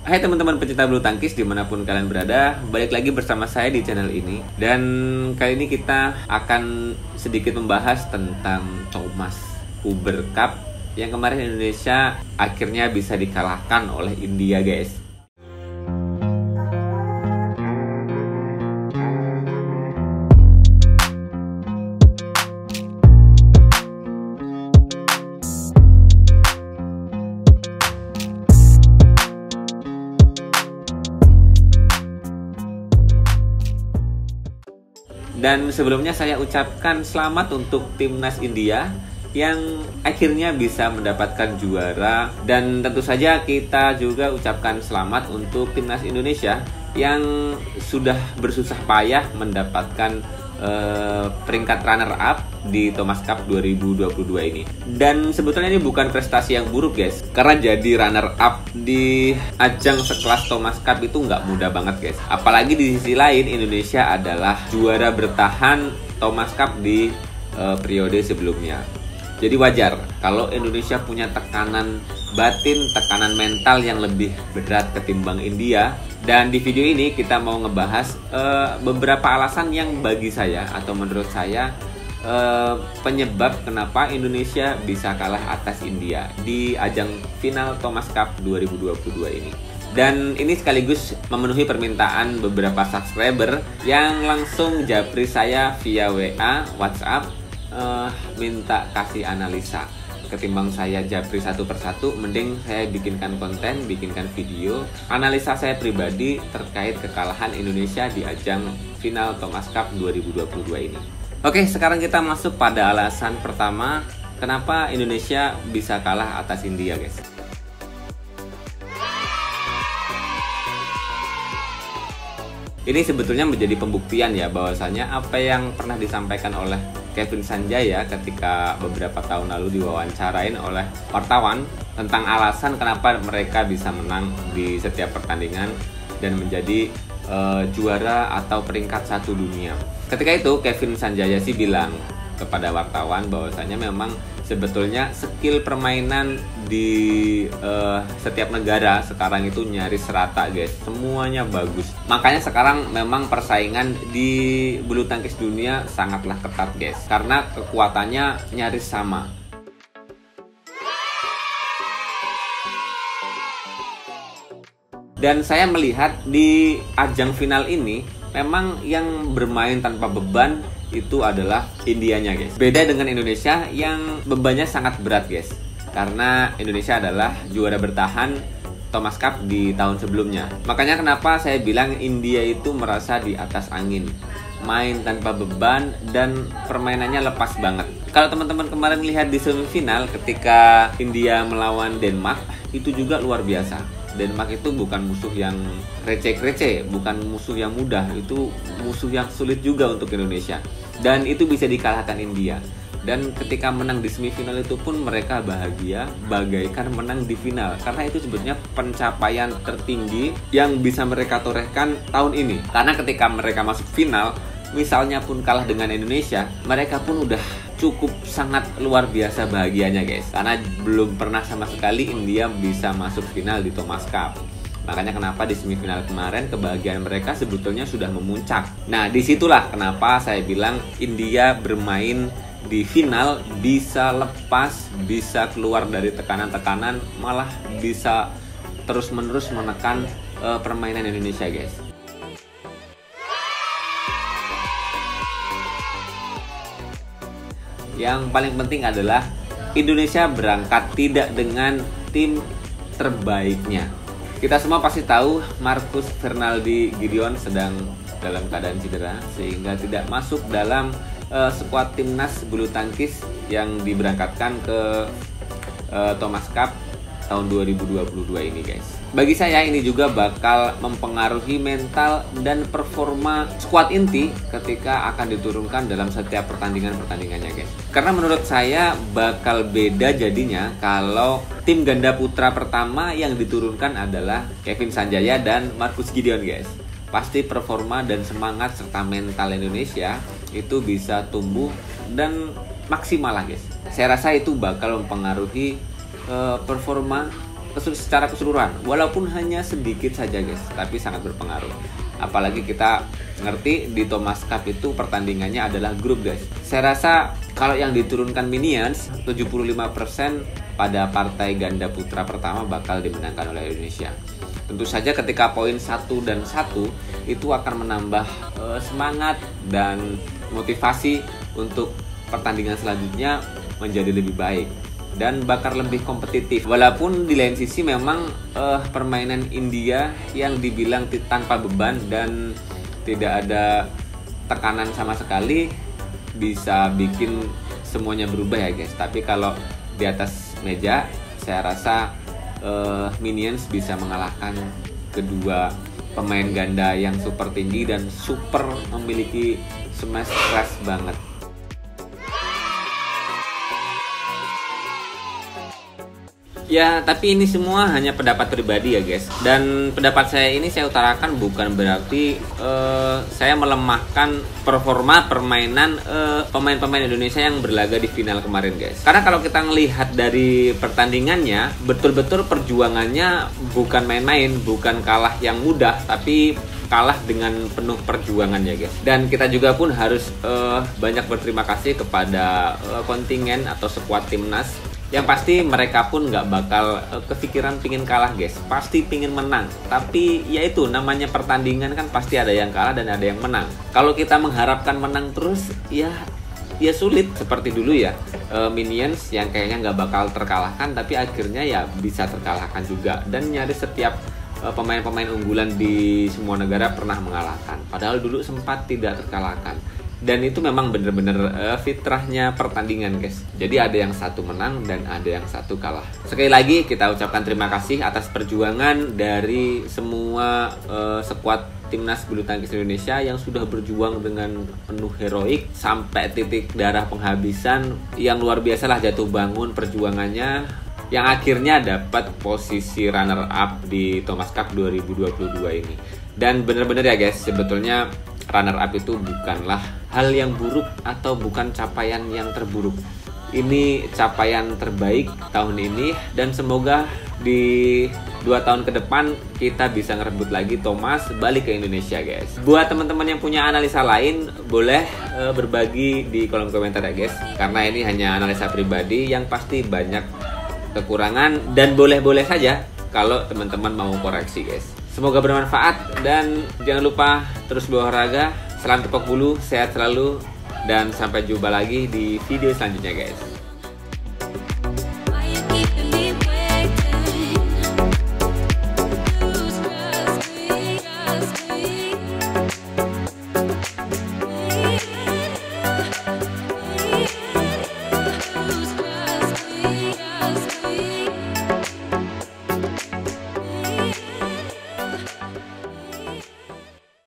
Hai teman-teman pecinta bulu tangkis dimanapun kalian berada, balik lagi bersama saya di channel ini. Dan kali ini kita akan sedikit membahas tentang Thomas Uber Cup yang kemarin Indonesia akhirnya bisa dikalahkan oleh India, guys. Dan sebelumnya saya ucapkan selamat untuk timnas India yang akhirnya bisa mendapatkan juara. Dan tentu saja kita juga ucapkan selamat untuk timnas Indonesia yang sudah bersusah payah mendapatkan peringkat runner up di Thomas Cup 2022 ini. Dan sebetulnya ini bukan prestasi yang buruk, guys, karena jadi runner up di ajang sekelas Thomas Cup itu nggak mudah banget, guys. Apalagi di sisi lain Indonesia adalah juara bertahan Thomas Cup di periode sebelumnya. Jadi wajar kalau Indonesia punya tekanan batin, tekanan mental yang lebih berat ketimbang India. Dan di video ini kita mau ngebahas beberapa alasan yang bagi saya atau menurut saya penyebab kenapa Indonesia bisa kalah atas India di ajang final Thomas Cup 2022 ini. Dan ini sekaligus memenuhi permintaan beberapa subscriber yang langsung japri saya via WA, WhatsApp, minta kasih analisa. Ketimbang saya japri satu persatu, mending saya bikinkan konten, bikinkan video analisa saya pribadi terkait kekalahan Indonesia di ajang final Thomas Cup 2022 ini. Oke, sekarang kita masuk pada alasan pertama kenapa Indonesia bisa kalah atas India, guys. Ini sebetulnya menjadi pembuktian ya bahwasanya apa yang pernah disampaikan oleh Kevin Sanjaya ketika beberapa tahun lalu diwawancarain oleh wartawan tentang alasan kenapa mereka bisa menang di setiap pertandingan dan menjadi juara atau peringkat 1 dunia. Ketika itu Kevin Sanjaya sih bilang kepada wartawan bahwasanya memang sebetulnya skill permainan di setiap negara sekarang itu nyaris rata, guys. Semuanya bagus. Makanya sekarang memang persaingan di bulu tangkis dunia sangatlah ketat, guys. Karena kekuatannya nyaris sama. Dan saya melihat di ajang final ini memang yang bermain tanpa beban itu adalah Indianya, guys. Beda dengan Indonesia yang bebannya sangat berat, guys. Karena Indonesia adalah juara bertahan Thomas Cup di tahun sebelumnya. Makanya kenapa saya bilang India itu merasa di atas angin. Main tanpa beban dan permainannya lepas banget. Kalau teman-teman kemarin lihat di semifinal ketika India melawan Denmark, itu juga luar biasa. Denmark itu bukan musuh yang receh-receh, bukan musuh yang mudah, itu musuh yang sulit juga untuk Indonesia. Dan itu bisa dikalahkan India. Dan ketika menang di semifinal itu pun mereka bahagia bagaikan menang di final. Karena itu sebetulnya pencapaian tertinggi yang bisa mereka torehkan tahun ini. Karena ketika mereka masuk final, misalnya pun kalah dengan Indonesia, mereka pun udah cukup sangat luar biasa bahagianya, guys. Karena belum pernah sama sekali India bisa masuk final di Thomas Cup. Makanya kenapa di semifinal kemarin kebahagiaan mereka sebetulnya sudah memuncak. Nah, disitulah kenapa saya bilang India bermain di final bisa lepas, bisa keluar dari tekanan-tekanan, malah bisa terus-menerus menekan permainan Indonesia, guys. Yang paling penting adalah Indonesia berangkat tidak dengan tim terbaiknya. Kita semua pasti tahu Marcus Fernaldi Gideon sedang dalam keadaan cedera sehingga tidak masuk dalam skuad timnas bulu tangkis yang diberangkatkan ke Thomas Cup tahun 2022 ini, guys. Bagi saya ini juga bakal mempengaruhi mental dan performa skuad inti ketika akan diturunkan dalam setiap pertandingannya, guys. Karena menurut saya bakal beda jadinya kalau tim ganda putra pertama yang diturunkan adalah Kevin Sanjaya dan Marcus Gideon, guys. Pasti performa dan semangat serta mental Indonesia itu bisa tumbuh dan maksimal lah, guys. Saya rasa itu bakal mempengaruhi performa secara keseluruhan, walaupun hanya sedikit saja guys, tapi sangat berpengaruh. Apalagi kita ngerti di Thomas Cup itu pertandingannya adalah grup guys. Saya rasa kalau yang diturunkan Minions, 75% pada partai ganda putra pertama bakal dimenangkan oleh Indonesia. Tentu saja ketika poin 1 dan 1 itu akan menambah semangat dan motivasi untuk pertandingan selanjutnya menjadi lebih baik dan bakal lebih kompetitif. Walaupun di lain sisi memang permainan India yang dibilang tanpa beban dan tidak ada tekanan sama sekali bisa bikin semuanya berubah ya guys. Tapi kalau di atas meja saya rasa Minions bisa mengalahkan kedua pemain ganda yang super tinggi dan super memiliki smash keras banget. Ya, tapi ini semua hanya pendapat pribadi ya guys. Dan pendapat saya ini saya utarakan bukan berarti saya melemahkan performa permainan pemain-pemain Indonesia yang berlaga di final kemarin guys. Karena kalau kita melihat dari pertandingannya, betul-betul perjuangannya bukan main-main, bukan kalah yang mudah, tapi kalah dengan penuh perjuangan ya guys. Dan kita juga pun harus banyak berterima kasih kepada kontingen atau skuad timnas. Yang pasti mereka pun nggak bakal kepikiran pingin kalah guys, pasti pingin menang. Tapi ya itu namanya pertandingan kan, pasti ada yang kalah dan ada yang menang. Kalau kita mengharapkan menang terus ya sulit. Seperti dulu ya Minions yang kayaknya nggak bakal terkalahkan, tapi akhirnya ya bisa terkalahkan juga. Dan nyaris setiap pemain-pemain unggulan di semua negara pernah mengalahkan, padahal dulu sempat tidak terkalahkan. Dan itu memang bener-bener fitrahnya pertandingan guys. Jadi ada yang satu menang dan ada yang satu kalah. Sekali lagi kita ucapkan terima kasih atas perjuangan dari semua skuad timnas bulu tangkis Indonesia yang sudah berjuang dengan penuh heroik sampai titik darah penghabisan. Yang luar biasa lah jatuh bangun perjuangannya, yang akhirnya dapat posisi runner up di Thomas Cup 2022 ini. Dan bener-bener ya guys, sebetulnya runner up itu bukanlah hal yang buruk atau bukan capaian yang terburuk. Ini capaian terbaik tahun ini dan semoga di 2 tahun ke depan kita bisa ngerebut lagi Thomas balik ke Indonesia guys. Buat teman-teman yang punya analisa lain boleh berbagi di kolom komentar ya guys. Karena ini hanya analisa pribadi yang pasti banyak kekurangan dan boleh-boleh saja kalau teman-teman mau koreksi guys. Semoga bermanfaat dan jangan lupa terus berolahraga. Salam tepuk bulu, sehat selalu dan sampai jumpa lagi di video selanjutnya guys.